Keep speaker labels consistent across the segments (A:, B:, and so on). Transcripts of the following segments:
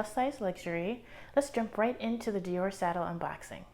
A: plus size luxury. Let's jump right into the Dior saddle unboxing.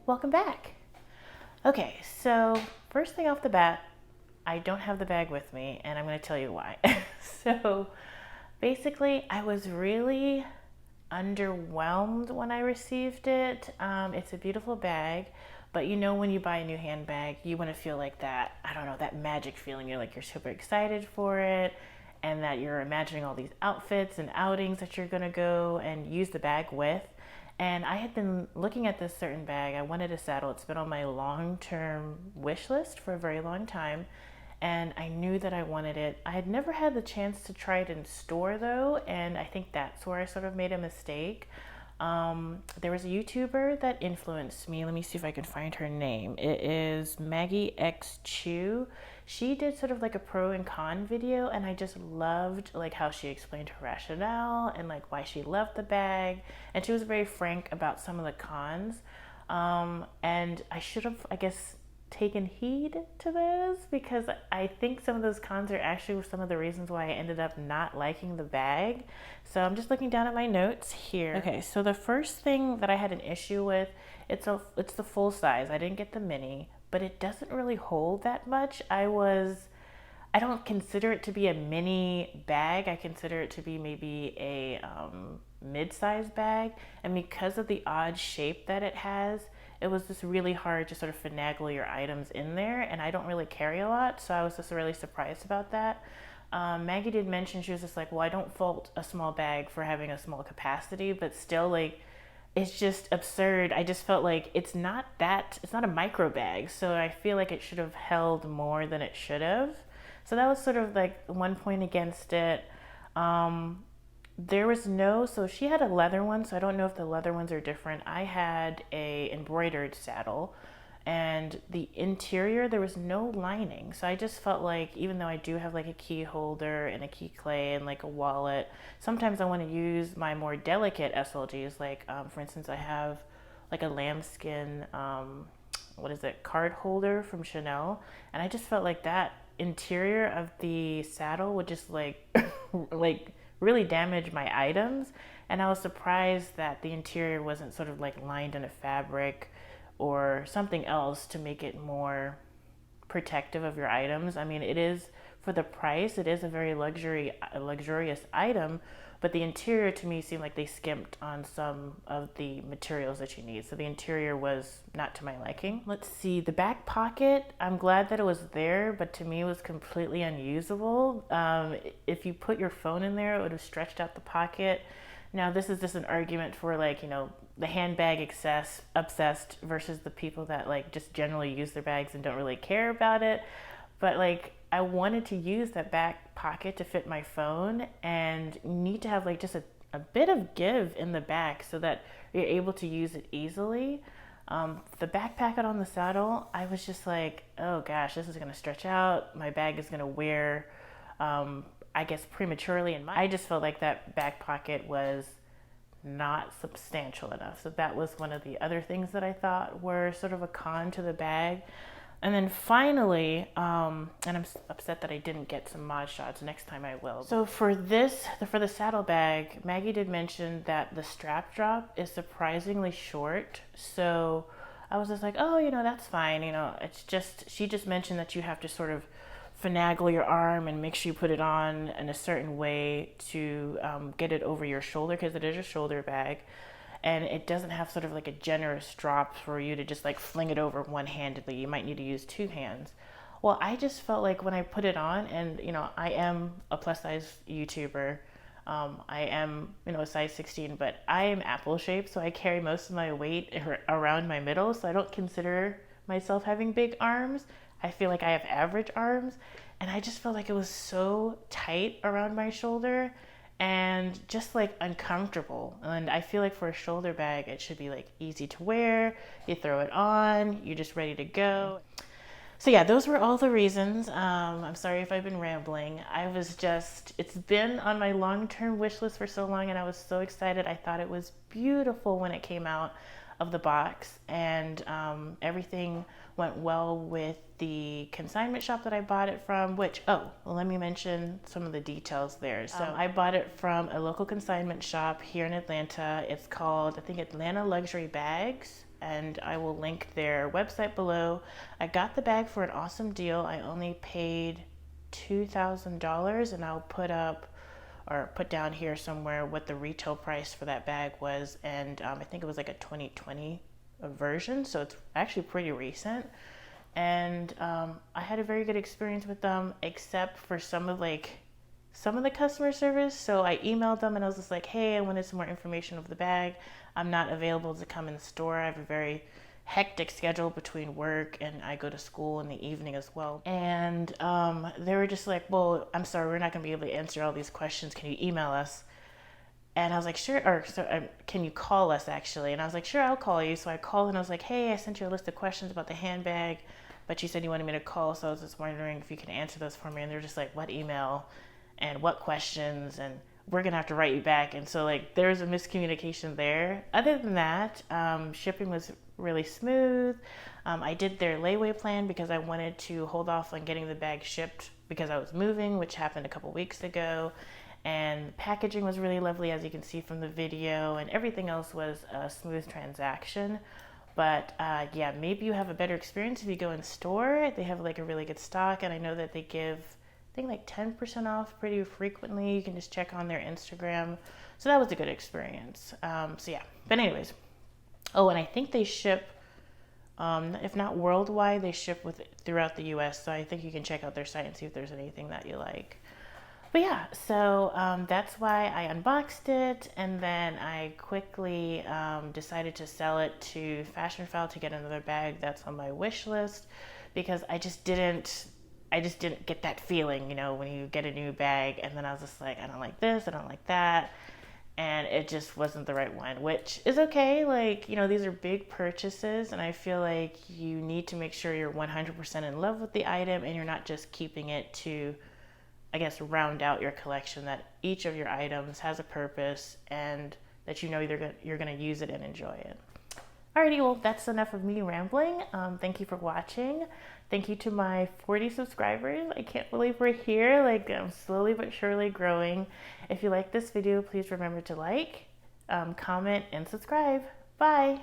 A: Welcome back. Okay, so first thing off the bat, I don't have the bag with me, and I'm going to tell you why. So basically, I was really underwhelmed when I received it. It's a beautiful bag, but you know when you buy a new handbag, you want to feel like that, I don't know, that magic feeling. You're super excited for it, and that you're imagining all these outfits and outings that you're going to go and use the bag with. And I had been looking at this certain bag. I wanted a saddle. It's been on my long-term wish list for a very long time, and I knew that I wanted it. I had never had the chance to try it in store though, and I think that's where I sort of made a mistake. There was a YouTuber that influenced me. Let me see if I can find her name. It is Maggie X Chew. She did sort of like a pro and con video, and I just loved like how she explained her rationale and like why she loved the bag, and she was very frank about some of the cons. And I should have, I guess, taken heed to those, because I think some of those cons are actually some of the reasons why I ended up not liking the bag. So I'm just looking down at my notes here. Okay, so the first thing that I had an issue with, it's the full size. I didn't get the mini, but it doesn't really hold that much. I don't consider it to be a mini bag. I consider it to be maybe a mid-size bag, and because of the odd shape that it has, it was just really hard to sort of finagle your items in there, and I don't really carry a lot, so I was just really surprised about that. Maggie did mention, she was just like, well, I don't fault a small bag for having a small capacity, but still, like, it's just absurd. I just felt like it's not a micro bag, so I feel like it should have held more than it should have. So that was sort of like one point against it. There was so she had a leather one, so I don't know if the leather ones are different. I had a embroidered saddle, and the interior, there was no lining. So I just felt like, even though I do have like a key holder and a key clay and like a wallet, sometimes I want to use my more delicate SLGs. Like, for instance, I have like a lambskin, card holder from Chanel. And I just felt like that interior of the saddle would just like, like really damage my items. And I was surprised that the interior wasn't sort of like lined in a fabric or something else to make it more protective of your items. I mean, it is, for the price, it is a very luxurious item, but the interior to me seemed like they skimped on some of the materials that you need. So the interior was not to my liking. Let's see, the back pocket, I'm glad that it was there, but to me it was completely unusable. If you put your phone in there, it would have stretched out the pocket. Now, this is just an argument for, like, you know, the handbag obsessed versus the people that like just generally use their bags and don't really care about it. But like, I wanted to use that back pocket to fit my phone and need to have like just a bit of give in the back so that you're able to use it easily. The back pocket on the saddle, I was just like, oh gosh, this is gonna stretch out. My bag is gonna wear, I guess prematurely. And I just felt like that back pocket was not substantial enough. So that was one of the other things that I thought were sort of a con to the bag. And then finally, and I'm upset that I didn't get some Mod shots. Next time I will. So for the saddle bag, Maggie did mention that the strap drop is surprisingly short. So I was just like, oh, that's fine. It's just, she just mentioned that you have to sort of finagle your arm and make sure you put it on in a certain way to get it over your shoulder, because it is a shoulder bag. And it doesn't have sort of like a generous drop for you to just like fling it over one-handedly. You might need to use two hands. Well, I just felt like when I put it on, and I am a plus size YouTuber. I am, a size 16, but I am apple shaped, so I carry most of my weight around my middle. So I don't consider myself having big arms. I feel like I have average arms, and I just felt like it was so tight around my shoulder and just like uncomfortable. And I feel like for a shoulder bag, it should be like easy to wear. You throw it on, you're just ready to go. So yeah, those were all the reasons. I'm sorry if I've been rambling. It's been on my long-term wish list for so long, and I was so excited. I thought it was beautiful when it came out of the box, and everything went well with the consignment shop that I bought it from, let me mention some of the details there. So I bought it from a local consignment shop here in Atlanta. It's called, I think, Atlanta Luxury Bags, and I will link their website below. I got the bag for an awesome deal. I only paid $2,000, and I'll put down here somewhere what the retail price for that bag was, and I think it was like a 2020 version, so it's actually pretty recent. And I had a very good experience with them, except for some of the customer service. So I emailed them and I was just like, hey, I wanted some more information of the bag. I'm not available to come in the store. I have a very hectic schedule between work, and I go to school in the evening as well. And they were just like, well, I'm sorry, we're not going to be able to answer all these questions. Can you email us? And I was like, sure. Can you call us, actually? And I was like, sure, I'll call you. So I called and I was like, hey, I sent you a list of questions about the handbag, but you said you wanted me to call. So I was just wondering if you could answer those for me. And they're just like, what email and what questions? And we're going to have to write you back. And so like there was a miscommunication there. Other than that, shipping was really smooth. I did their layaway plan because I wanted to hold off on getting the bag shipped because I was moving, which happened a couple weeks ago. And the packaging was really lovely, as you can see from the video, and everything else was a smooth transaction. But yeah, maybe you have a better experience if you go in store. They have like a really good stock, and I know that they give, I think, like 10% off pretty frequently. You can just check on their Instagram. So that was a good experience. So yeah, but anyways. Oh, and I think they ship, if not worldwide, they ship throughout the US. So I think you can check out their site and see if there's anything that you like. But yeah, so that's why I unboxed it, and then I quickly decided to sell it to Fashion File to get another bag that's on my wish list, because I just didn't get that feeling, when you get a new bag, and then I was just like, I don't like this, I don't like that, and it just wasn't the right one, which is okay. Like, these are big purchases, and I feel like you need to make sure you're 100% in love with the item, and you're not just keeping it to, I guess, round out your collection, that each of your items has a purpose and that you're going to use it and enjoy it. Alrighty, well, that's enough of me rambling. Thank you for watching. Thank you to my 40 subscribers. I can't believe we're here. Like, I'm slowly but surely growing. If you like this video, please remember to like, comment, and subscribe. Bye.